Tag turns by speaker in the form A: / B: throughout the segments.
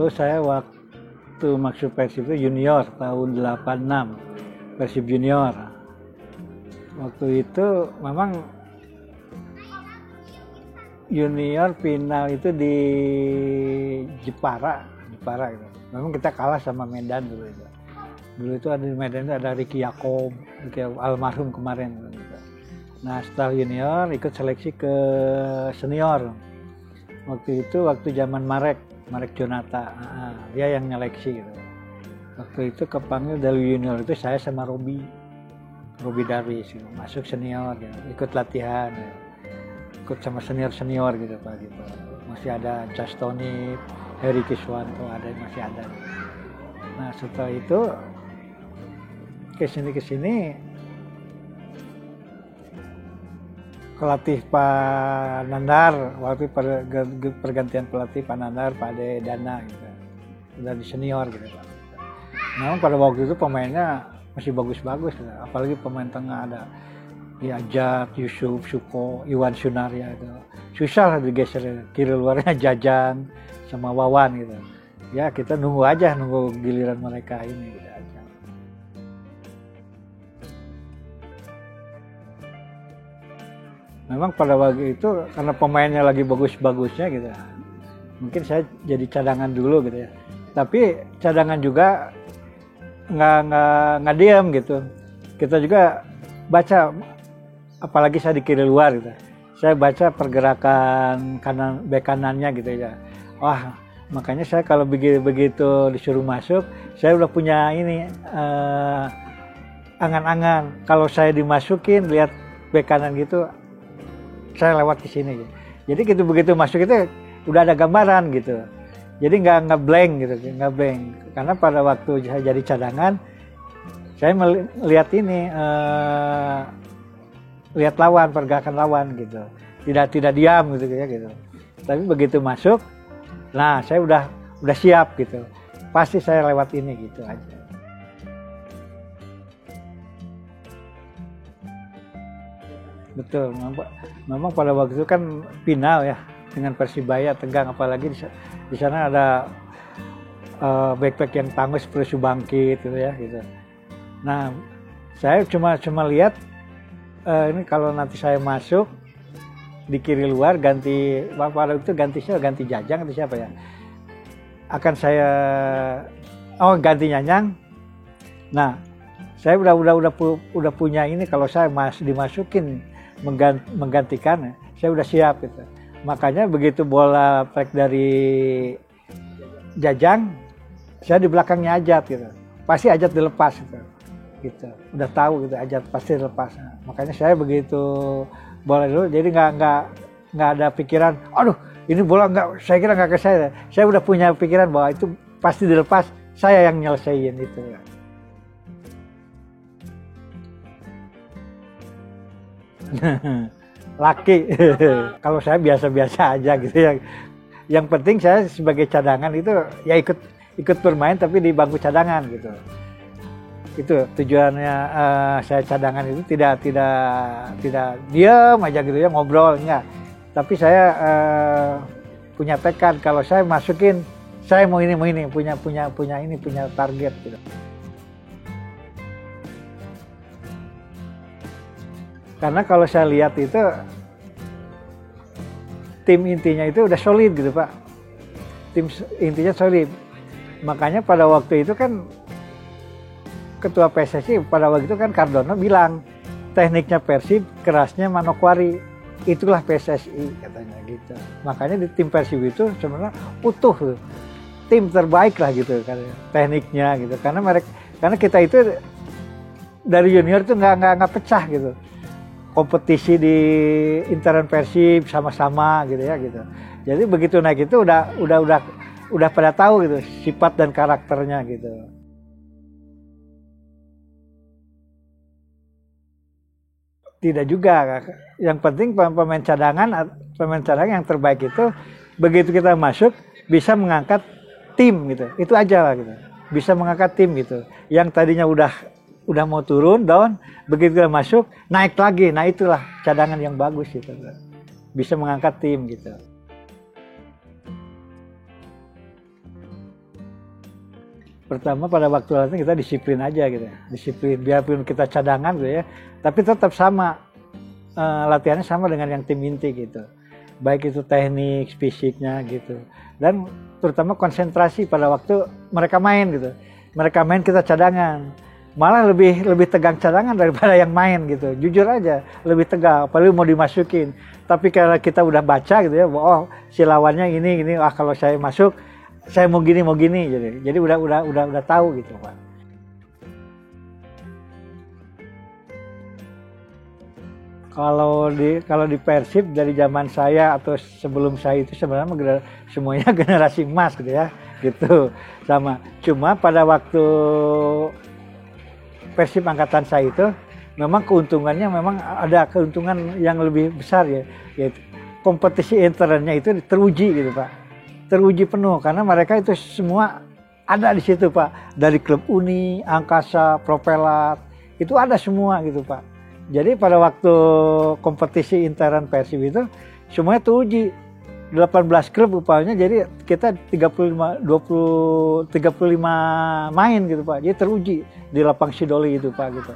A: dulu saya waktu masuk Persib itu junior tahun 86, Persib junior. Waktu itu memang junior final itu di Jepara gitu. Memang kita kalah sama Medan dulu itu. Dulu itu ada di Medan itu ada Ricky Yakob, almarhum kemarin gitu. Nah setelah junior ikut seleksi ke senior. Waktu zaman Marek Jonata, dia yang nyeleksi gitu. Waktu itu kepanggil dari junior itu saya sama Robi Darwis gitu. Masuk senior gitu. Ikut latihan gitu. Ikut sama senior gitu Pak gitu. Masih ada Castoni, Heri Kiswanto masih ada. Nah setelah itu kesini pelatih Pak Nandar, waktu pergantian pelatih Pak Nandar, Pak Ade Dana gitu. Udah di senior gitu Pak. Memang pada waktu itu pemainnya masih bagus-bagus gitu. Apalagi pemain tengah ada Ajat, Yusuf, Suko, Iwan Sunaria itu. Susah lah digeser, kiri luarnya Jajang sama Wawan gitu. Ya kita nunggu giliran mereka ini gitu aja. Memang pada waktu itu karena pemainnya lagi bagus-bagusnya gitu, mungkin saya jadi cadangan dulu gitu ya. Tapi cadangan juga nggak diam gitu. Kita juga baca, apalagi saya di kiri luar gitu. Saya baca pergerakan bek kanannya gitu ya. Wah, makanya saya kalau begitu disuruh masuk, saya udah punya ini angan-angan. Kalau saya dimasukin lihat bek kanan gitu, saya lewat ke sini gitu. Jadi begitu masuk itu udah ada gambaran gitu. Jadi nggak blank gitu, nggak blank. Karena pada waktu saya jadi cadangan, saya melihat ini lihat lawan, pergerakan lawan gitu. Tidak diam gitu ya gitu. Tapi begitu masuk, nah saya udah siap gitu. Pasti saya lewat ini gitu aja. Betul, memang pada waktu itu kan final ya dengan Persibaya tegang, apalagi di sana ada back yang tangguh seperti Subangkit gitu ya gitu. Nah saya cuma lihat ini kalau nanti saya masuk di kiri luar ganti Jajang atau siapa ya, akan saya ganti Nyanyang. Nah saya udah punya ini, kalau saya dimasukin menggantikan, saya udah siap gitu. Makanya begitu bola track dari Jajang, saya di belakangnya Ajat gitu. Pasti Ajat dilepas gitu. Udah tahu gitu Ajat pasti dilepas. Nah, makanya saya begitu bola dulu, jadi nggak ada pikiran, aduh ini bola saya kira nggak ke saya. Saya udah punya pikiran bahwa itu pasti dilepas, saya yang nyelesain itu. Laki. Kalau saya biasa-biasa aja gitu ya. Yang penting saya sebagai cadangan itu ya ikut bermain tapi di bangku cadangan gitu. Itu tujuannya, saya cadangan itu tidak diam aja gitu ya, ngobrol enggak. Tapi saya punya tekad, kalau saya masukin saya mau ini punya target gitu. Karena kalau saya lihat itu tim intinya itu udah solid gitu Pak. Tim intinya solid. Makanya pada waktu itu kan Ketua PSSI pada waktu itu kan Cardono bilang tekniknya Persib, kerasnya Manokwari. Itulah PSSI katanya gitu. Makanya di tim Persib itu sebenarnya utuh, tim terbaik lah gitu kan tekniknya gitu. Karena kita itu dari junior itu nggak pecah gitu. Kompetisi di intern Persib sama-sama gitu ya gitu. Jadi begitu naik itu udah pada tahu gitu sifat dan karakternya gitu. Tidak juga. Yang penting pemain cadangan yang terbaik itu begitu kita masuk bisa mengangkat tim gitu. Itu aja lah gitu. Bisa mengangkat tim gitu. Yang tadinya udah mau turun down, begitu kita masuk naik lagi. Nah itulah cadangan yang bagus gitu, bisa mengangkat tim gitu. Pertama pada waktu latihan kita disiplin aja gitu, disiplin. Biarpun kita cadangan gitu ya, tapi tetap sama latihannya sama dengan yang tim inti gitu. Baik itu teknik, fisiknya gitu, dan terutama konsentrasi pada waktu mereka main gitu. Mereka main kita cadangan, malah lebih tegang cadangan daripada yang main gitu. Jujur aja lebih tegang, apalagi mau dimasukin. Tapi karena kita udah baca gitu ya, oh si lawannya ini, kalau saya masuk saya mau gini jadi udah tahu gitu Pak. Kalau di Persib dari zaman saya atau sebelum saya itu sebenarnya semuanya generasi emas gitu ya, gitu sama. Cuma pada waktu Persib angkatan saya itu memang keuntungannya memang ada keuntungan yang lebih besar ya, yaitu kompetisi internnya itu teruji gitu Pak. Teruji penuh karena mereka itu semua ada di situ Pak, dari klub Uni, Angkasa, Propelat itu ada semua gitu Pak. Jadi pada waktu kompetisi intern Persib itu semuanya teruji 18 klub upahnya, jadi kita 35 main gitu Pak. Jadi teruji di lapang Sidoli itu Pak gitu.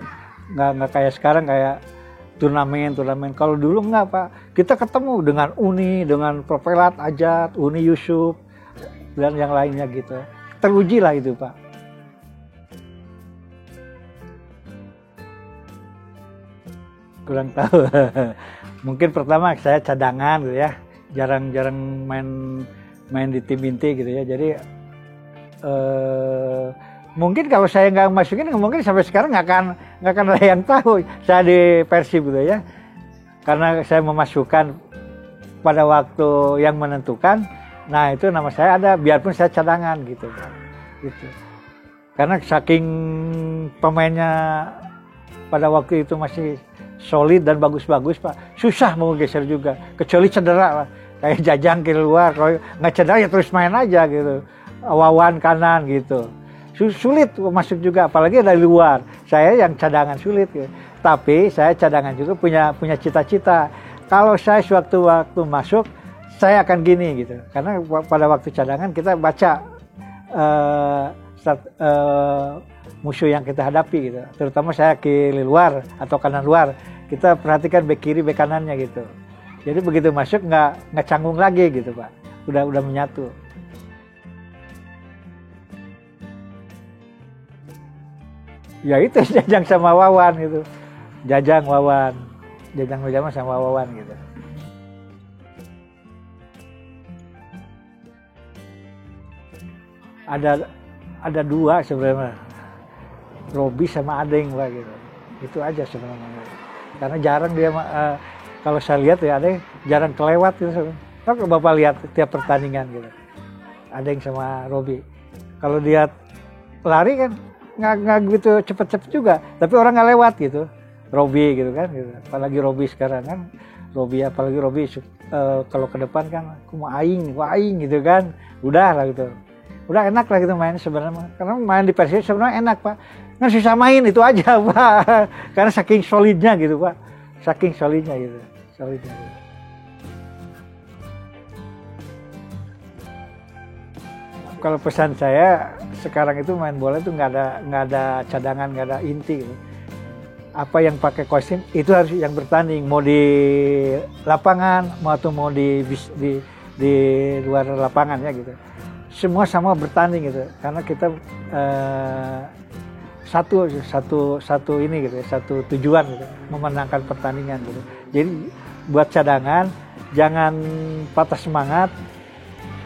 A: Nggak kayak sekarang kayak turnamen. Kalau dulu enggak Pak, kita ketemu dengan Uni, dengan Propelat, Ajat, Uni Yusuf, dan yang lainnya gitu. Teruji lah itu Pak. Kurang tahu. Mungkin pertama saya cadangan gitu ya, jarang main di tim inti gitu ya. Jadi mungkin kalau saya nggak masukin, mungkin sampai sekarang nggak akan ada yang tahu saya di Persib gitu ya. Karena saya memasukkan pada waktu yang menentukan, nah itu nama saya ada, biarpun saya cadangan gitu. Karena saking pemainnya pada waktu itu masih solid dan bagus-bagus Pak, susah mau geser juga, kecuali cedera lah. Kayak Jajang keluar, kalau nggak cedera ya terus main aja gitu. Wawan kanan gitu. Sulit masuk juga, apalagi dari luar. Saya yang cadangan sulit gitu. Tapi saya cadangan juga punya cita-cita. Kalau saya sewaktu-waktu masuk, saya akan gini gitu. Karena pada waktu cadangan kita baca musuh yang kita hadapi gitu. Terutama saya kiri luar atau kanan luar. Kita perhatikan bek kiri, bek kanannya gitu. Jadi begitu masuk nggak canggung lagi gitu Pak. Udah menyatu. Ya itu Jajang sama Wawan gitu. Jajang Wawan sama Wawan gitu. Ada dua sebenarnya, Robi sama Adeng Pak gitu. Itu aja sebenarnya. Karena jarang dia kalau saya lihat ya Adeng jarang kelewat gitu. Kalau Bapak lihat tiap pertandingan gitu. Adeng sama Robi. Kalau dia lari kan nggak gitu cepet-cepet juga, tapi orang nggak lewat gitu. Robi gitu kan gitu. Apalagi Robi sekarang kan, apalagi Robi kalau ke depan kan aku mau aing gitu kan, udah lah gitu, udah enak lah gitu main sebenarnya. Karena main di Persib sebenarnya enak Pak, nggak susah main itu aja Pak. Karena saking solidnya gitu Pak, saking solidnya gitu. Kalau pesan saya sekarang itu main bola itu nggak ada cadangan, nggak ada inti gitu. Apa yang pakai kostum itu harus yang bertanding, mau di lapangan mau di luar lapangan ya gitu. Semua sama bertanding gitu. Karena kita satu ini gitu, satu tujuan gitu, memenangkan pertandingan gitu. Jadi buat cadangan jangan patah semangat.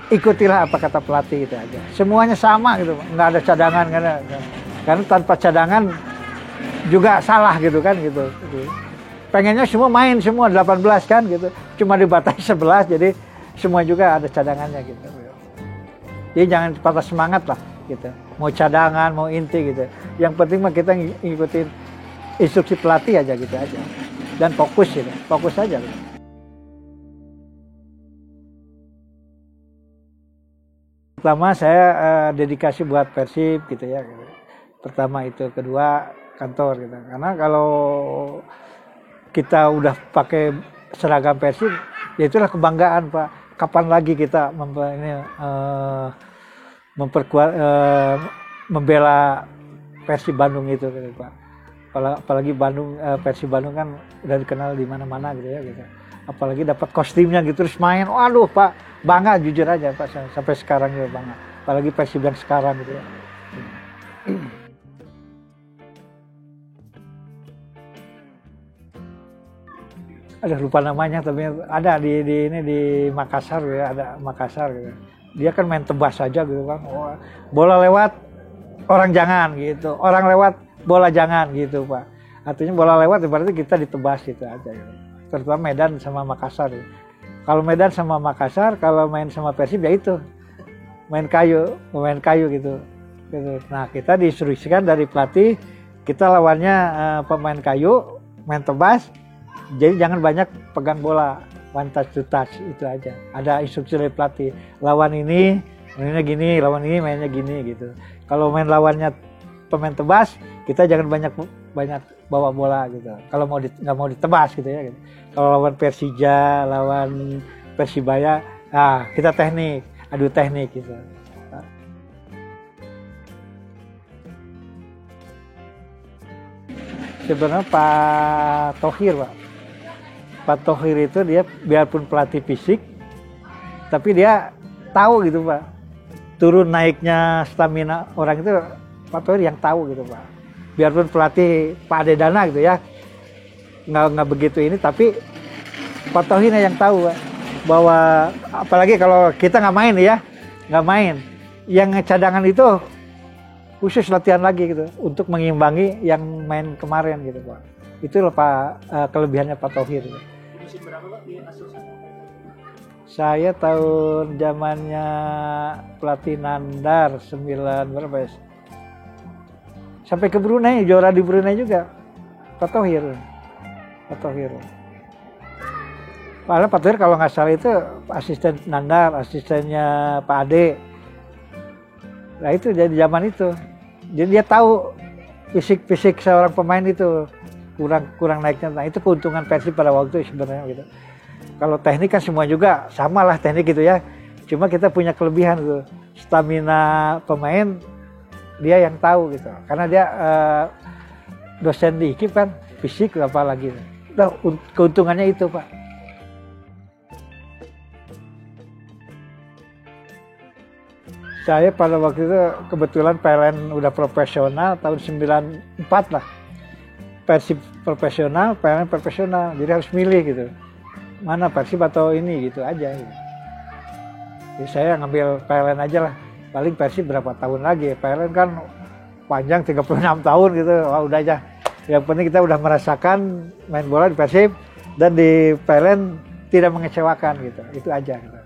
A: Ikutilah apa kata pelatih gitu aja. Semuanya sama gitu, nggak ada cadangan karena tanpa cadangan juga salah gitu kan gitu. Pengennya semua main semua 18 kan gitu, cuma dibatasi 11 jadi semua juga ada cadangannya gitu. Jadi jangan patah semangat lah gitu. Mau cadangan mau inti gitu. Yang penting mah kita ngikutin instruksi pelatih aja gitu aja. Dan fokus aja gitu. Pertama saya dedikasi buat Persib gitu ya. Pertama itu, kedua kantor gitu. Karena kalau kita udah pakai seragam Persib, ya itulah kebanggaan Pak. Kapan lagi kita memperkuat membela Persib Bandung itu gitu, Pak. Apalagi Bandung, Persib Bandung kan udah dikenal di mana-mana gitu ya gitu. Apalagi dapat kostumnya gitu terus main, waduh Pak, bangga jujur aja Pak, sampai sekarang juga bangga. Apalagi Persib yang sekarang gitu ya. Ada lupa namanya tapi ada di Makassar ya, ada Makassar gitu. Dia kan main tebas saja gitu kan. Oh, bola lewat orang jangan gitu. Orang lewat bola jangan gitu Pak. Artinya bola lewat berarti kita ditebas gitu aja gitu. Terutama Medan sama Makassar gitu. Kalau Medan sama Makassar, kalau main sama Persib ya itu main kayu gitu. Nah kita diinstruksikan dari pelatih, kita lawannya pemain kayu, main tebas. Jadi jangan banyak pegang bola, one touch to touch itu aja. Ada instruksi dari pelatih. Lawan ini mainnya gini, lawan ini mainnya gini gitu. Kalau main lawannya pemain tebas, kita jangan banyak bawa bola gitu. Kalau nggak mau ditebas gitu ya. Gitu. Kalau lawan Persija, lawan Persibaya, kita adu teknik gitu. Sebenarnya Pak Thohir, Pak. Pak Thohir itu dia biarpun pelatih fisik, tapi dia tahu gitu Pak. Turun naiknya stamina orang itu Pak Thohir yang tahu gitu Pak. Biarpun pelatih Pak Adedana gitu ya, nggak begitu ini, tapi Pak Thohir yang tahu Pak. Bahwa apalagi kalau kita nggak main, yang cadangan itu khusus latihan lagi gitu untuk mengimbangi yang main kemarin gitu Pak. Itu loh Pak kelebihannya Pak Thohir. Gitu.
B: Musim berapa Pak di Asuhan?
A: Saya tahun zamannya pelatih Nandar 9 berapa ya? Sampai ke Brunei, juara di Brunei juga. Pak Thohir. Padahal Pak Thohir kalau nggak salah itu asisten Nandar, asistennya Pak Ade. Nah itu jadi zaman itu. Jadi dia tahu fisik seorang pemain itu kurang naiknya. Nah itu keuntungan Persib pada waktu itu sebenarnya gitu. Kalau teknik kan semua juga sama lah teknik gitu ya. Cuma kita punya kelebihan gitu. Stamina pemain dia yang tahu gitu. Karena dia dosen di IKIP kan fisik apa lagi. Nah, keuntungannya itu Pak. Saya pada waktu itu kebetulan PLN udah profesional tahun 94 lah. Persib profesional, PLN profesional, jadi harus milih gitu. Mana Persib atau ini gitu aja. Gitu. Jadi saya ngambil PLN aja lah. Paling Persib berapa tahun lagi? PLN kan panjang 36 tahun gitu. Wah udah aja. Yang penting kita udah merasakan main bola di Persib dan di PLN tidak mengecewakan gitu. Itu aja. Gitu.